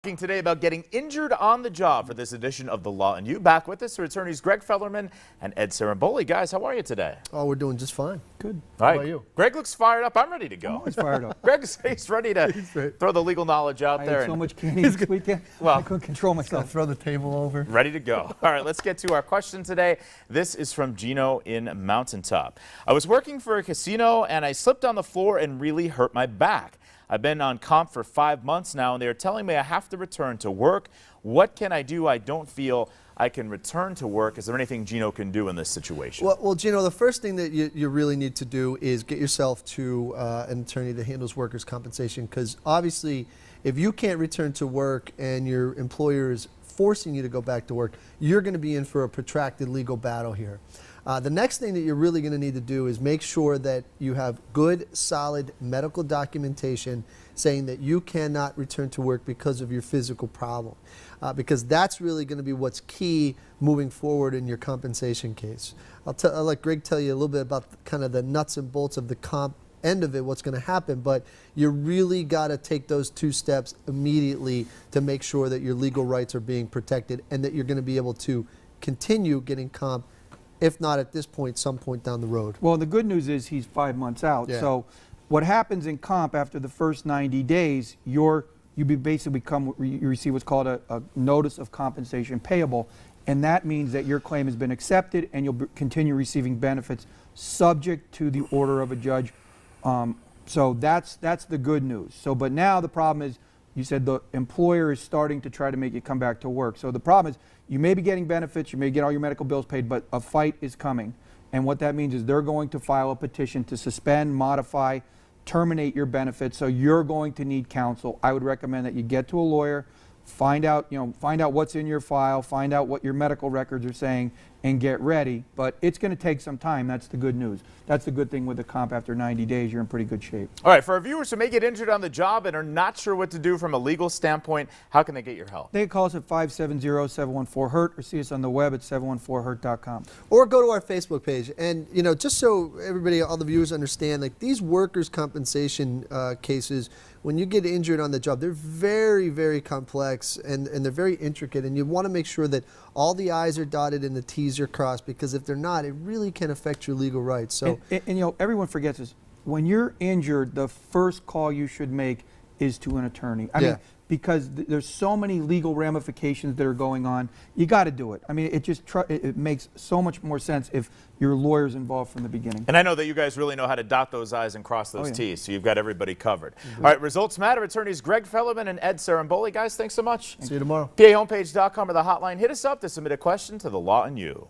Talking today about getting injured on the job for this edition of The Law and You. Back with us are attorneys Greg Fellerman and Ed Saramboli. Guys, how are you today? Oh, we're doing just fine. Good. All right. How about you? Greg looks fired up. I'm ready to go. I'm always fired up. He's ready to throw the legal knowledge out I there. had so much candy this weekend, I couldn't control myself. Throw the table over. Ready to go. All right, let's get to our question today. This is from Gino in Mountaintop. I was working for a casino and I slipped on the floor and really hurt my back. I've been on comp for 5 months now and they're telling me I have to return to work. What can I do? I don't feel I can return to work. Is there anything Gino can do in this situation? Well, Gino, the first thing that you really need to do is get yourself to an attorney that handles workers' compensation, because obviously if you can't return to work and your employer is forcing you to go back to work, you're going to be in for a protracted legal battle here. The next thing that you're really going to need to do is make sure that you have good, solid medical documentation saying that you cannot return to work because of your physical problem. Because that's really going to be what's key moving forward in your compensation case. I'll let Greg tell you a little bit about kind of the nuts and bolts of the comp end of it, what's going to happen, but you really got to take those 2 steps immediately to make sure that your legal rights are being protected and that you're going to be able to continue getting comp, if not at this point, some point down the road. Well, the good news is he's 5 months out. Yeah. So what happens in comp after the first 90 days, you receive what's called a notice of compensation payable. And that means that your claim has been accepted and you'll continue receiving benefits subject to the order of a judge. So that's the good news. So, but now the problem is, you said the employer is starting to try to make you come back to work. So the problem is you may be getting benefits, you may get all your medical bills paid, but a fight is coming. And what that means is they're going to file a petition to suspend, modify, terminate your benefits. So you're going to need counsel. I would recommend that you get to a lawyer, find out what's in your file, find out what your medical records are saying, and get ready. But it's going to take some time. That's the good news. That's the good thing with the comp. After 90 days, you're in pretty good shape. All right, for our viewers who may get injured on the job and are not sure what to do from a legal standpoint, how can they get your help? They can call us at 570-714-HURT or see us on the web at 714hurt.com. Or go to our Facebook page. And, just so everybody, all the viewers understand, like these workers' compensation cases, when you get injured on the job, they're very, very complex and they're very intricate. And you want to make sure that all the I's are dotted and the T's are crossed, because if they're not, it really can affect your legal rights. So, and everyone forgets this. When you're injured, the first call you should make is to an attorney. I mean, because there's so many legal ramifications that are going on. You got to do it. I mean, it makes so much more sense if your lawyer's involved from the beginning. And I know that you guys really know how to dot those I's and cross those T's, so you've got everybody covered. All right, Results Matter attorneys Greg Fellerman and Ed Saramboli. Guys, thanks so much. see you tomorrow. PAHomepage.com or the hotline. Hit us up to submit a question to The Law and You.